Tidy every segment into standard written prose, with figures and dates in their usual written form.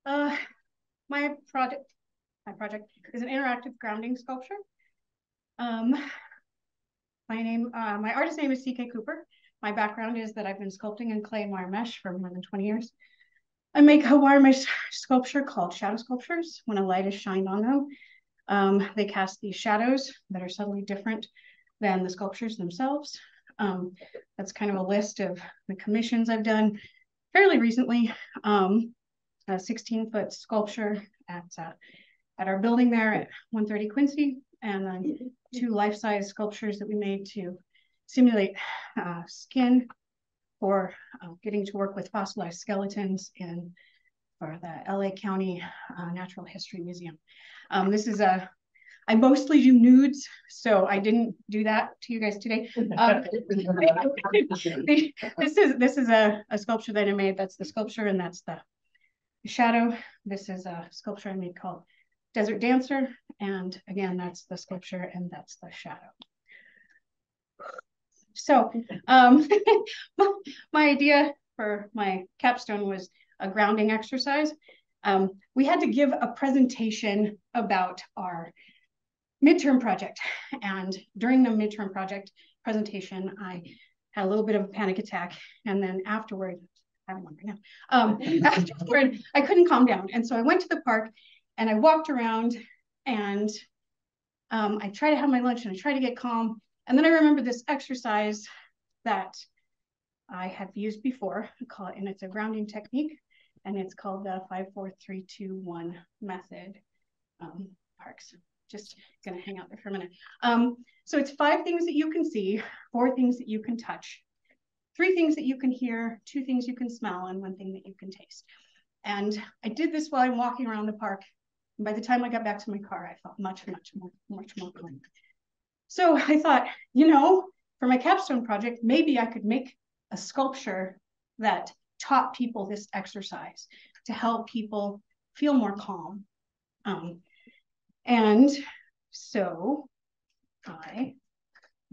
Uh, my project is an interactive grounding sculpture. My artist name is C.K. Cooper. My background is that I've been sculpting in clay and wire mesh for more than 20 years. I make a wire mesh sculpture called shadow sculptures. When a light is shined on them, they cast these shadows that are subtly different than the sculptures themselves. That's kind of a list of the commissions I've done fairly recently. A 16-foot sculpture at our building there at 130 Quincy, and then 2 life-size sculptures that we made to simulate skin for getting to work with fossilized skeletons for the LA County Natural History Museum. I mostly do nudes, so I didn't do that to you guys today. This is a sculpture that I made. That's the sculpture, and that's the shadow. This is a sculpture I made called Desert Dancer, and again, that's the sculpture, and that's the shadow. So my idea for my capstone was a grounding exercise. We had to give a presentation about our midterm project. And during the midterm project presentation, I had a little bit of a panic attack. And then afterward, I don't remember now. Afterward, I couldn't calm down. And so I went to the park and I walked around and I tried to have my lunch and I tried to get calm. And then I remembered this exercise that I had used before, and it's a grounding technique, and it's called the 5, 4, 3, 2, 1 method. Parks, just gonna hang out there for a minute. So it's 5 things that you can see, 4 things that you can touch, 3 things that you can hear, 2 things you can smell, and 1 thing that you can taste. And I did this while I'm walking around the park. And by the time I got back to my car, I felt much more calm. So I thought, for my capstone project, maybe I could make a sculpture that taught people this exercise to help people feel more calm. And so I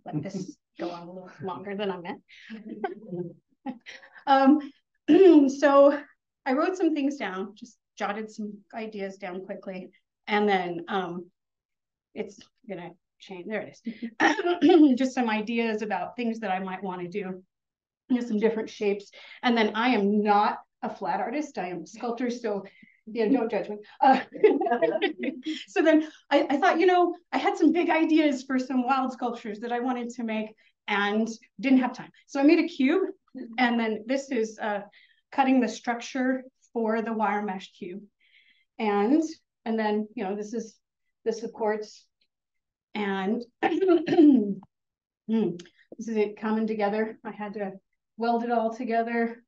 let this go on a little longer than I meant. So I wrote some things down, just jotted some ideas down quickly, and then it's gonna change. There it is. Just some ideas about things that I might want to do. Some different shapes. And then I am not a flat artist. I am a sculptor. So don't judge me. So then I thought, I had some big ideas for some wild sculptures that I wanted to make and didn't have time. So I made a cube. And then this is cutting the structure for the wire mesh cube. And then, this supports. And this is it coming together. I had to weld it all together.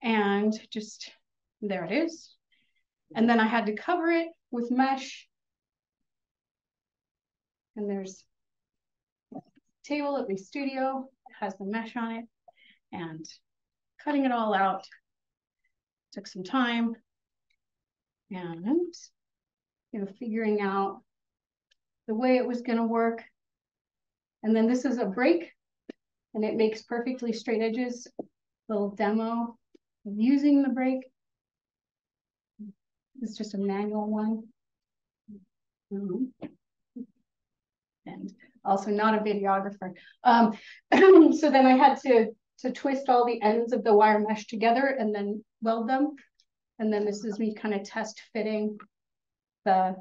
And just, there it is. And then I had to cover it with mesh. And there's a table at my studio. It has the mesh on it. And cutting it all out took some time. And, figuring out the way it was going to work. And then this is a break, and it makes perfectly straight edges. Little demo of using the break. It's just a manual one. And also not a videographer. So then I had to twist all the ends of the wire mesh together and then weld them. And then this is me kind of test fitting the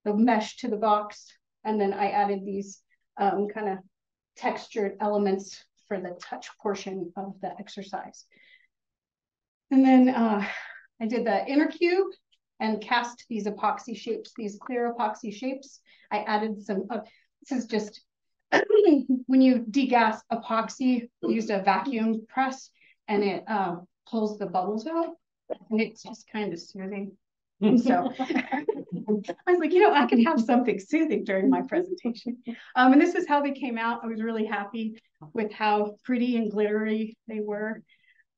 mesh to the box. And then I added these kind of textured elements for the touch portion of the exercise. And then I did the inner cube and cast these epoxy shapes, these clear epoxy shapes. I added some, this is just, when you degas epoxy, you used a vacuum press and it pulls the bubbles out and it's just kind of soothing. So I was like, I could have something soothing during my presentation. And this is how they came out. I was really happy with how pretty and glittery they were.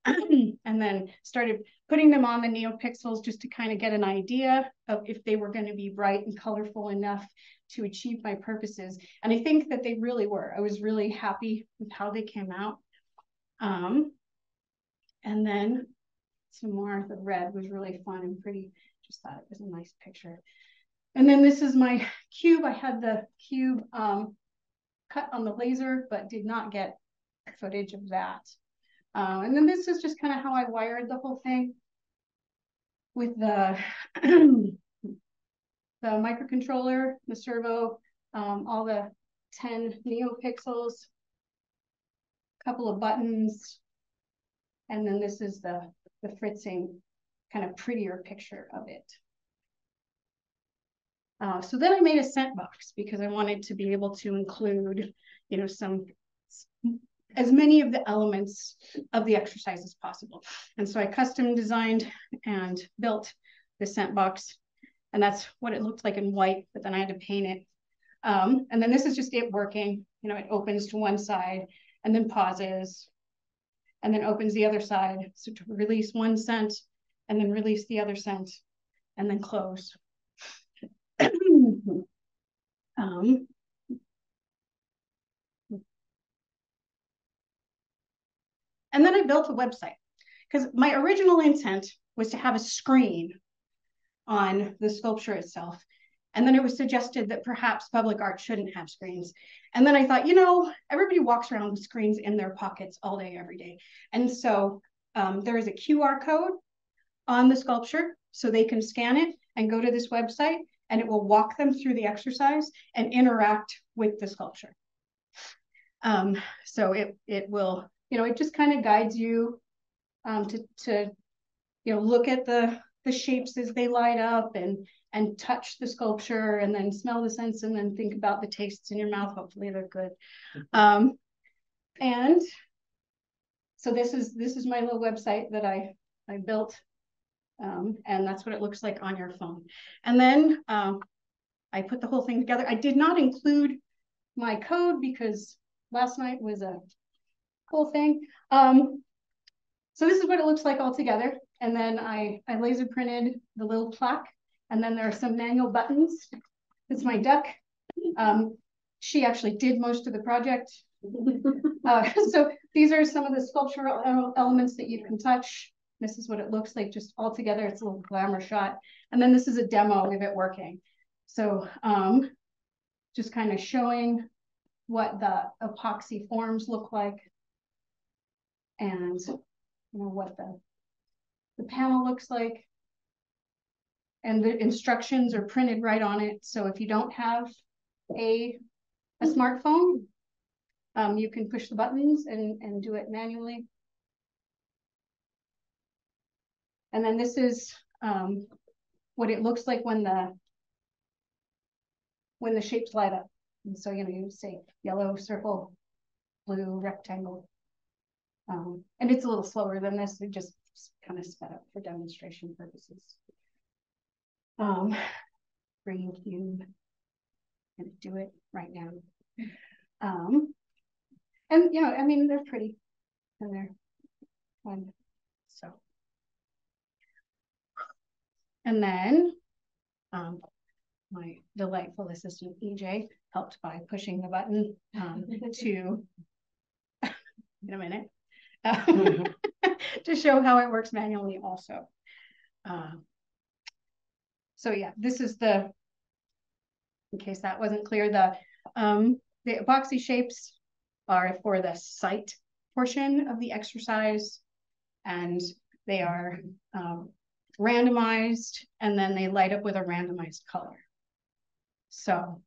And then started putting them on the NeoPixels just to kind of get an idea of if they were going to be bright and colorful enough to achieve my purposes. And I think that they really were. I was really happy with how they came out. And then some more. The red was really fun and pretty. Just thought it was a nice picture. And then this is my cube. I had the cube cut on the laser, but did not get footage of that. And then this is just kind of how I wired the whole thing with the the microcontroller, the servo, all the 10 NeoPixels, a couple of buttons, and then this is the fritzing kind of prettier picture of it. So then I made a scent box because I wanted to be able to include, you know, as many of the elements of the exercise as possible. And so I custom designed and built the scent box, and that's what it looked like in white, but then I had to paint it. And then this is just it working. You know, it opens to one side and then pauses and then opens the other side. So to release one scent and then release the other scent and then close. And then I built a website because my original intent was to have a screen on the sculpture itself. And then it was suggested that perhaps public art shouldn't have screens. And then I thought, you know, everybody walks around with screens in their pockets all day, every day. And so there is a QR code on the sculpture so they can scan it and go to this website, and it will walk them through the exercise and interact with the sculpture. So it will, you know, it just kind of guides you to you know, look at the shapes as they light up and touch the sculpture and then smell the scents and then think about the tastes in your mouth. Hopefully they're good. And so this is my little website that I built. And that's what it looks like on your phone. And then I put the whole thing together. I did not include my code because last night was a whole thing. So this is what it looks like all together. And then I laser printed the little plaque. And then there are some manual buttons. It's my duck. She actually did most of the project. So these are some of the sculptural elements that you can touch. This is what it looks like just all together. It's a little glamour shot. And then this is a demo of it working. So just kind of showing what the epoxy forms look like and, you know, what the panel looks like. And the instructions are printed right on it. So if you don't have a smartphone, you can push the buttons and do it manually. And then this is what it looks like when the shapes light up. And so, you know, you say yellow circle, blue rectangle. And it's a little slower than this. It just kind of sped up for demonstration purposes. Green cube. I'm gonna do it right now. And you know, I mean, they're pretty and they're fun. So, and then my delightful assistant EJ helped by pushing the button to in a minute to show how it works manually also. So yeah, this is in case that wasn't clear, the epoxy shapes are for the sight portion of the exercise, and they are randomized, and then they light up with a randomized color. So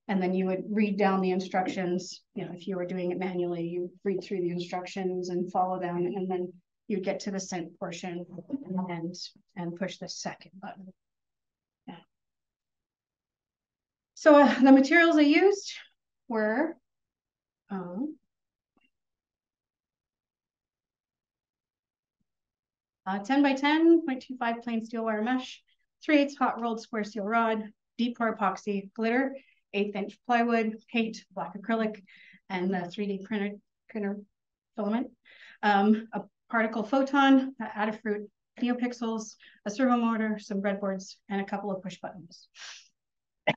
and then you would read down the instructions. You know, if you were doing it manually, you read through the instructions and follow them, and then you get to the scent portion and push the second button. Yeah. So the materials I used were 10 by 10, 0.25 plain steel wire mesh, 3/8 hot rolled square steel rod, deep core epoxy, glitter, 1/8 inch plywood, paint, black acrylic, and the 3D printer filament, a particle photon, Adafruit NeoPixels, a servo motor, some breadboards, and a couple of push buttons.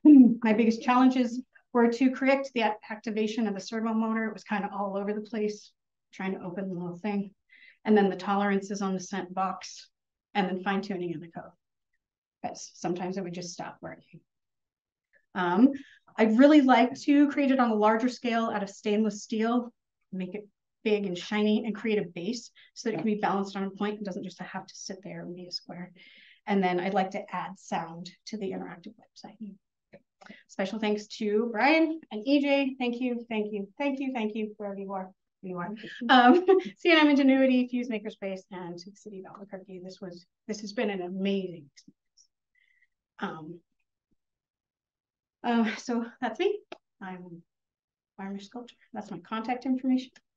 My biggest challenges were to correct the activation of the servo motor. It was kind of all over the place, trying to open the little thing. And then the tolerances on the scent box, and then fine tuning in the code. Because sometimes it would just stop working. I'd really like to create it on a larger scale out of stainless steel, make it big and shiny, and create a base so that it can be balanced on a point and doesn't just have to sit there and be a square. And then I'd like to add sound to the interactive website. Special thanks to Brian and EJ. Thank you, thank you, thank you, thank you, wherever you are. CNM Ingenuity, Fuse Makerspace, and to the City of Albuquerque. This has been an amazing experience. So that's me. I'm a farmer sculptor. That's my contact information.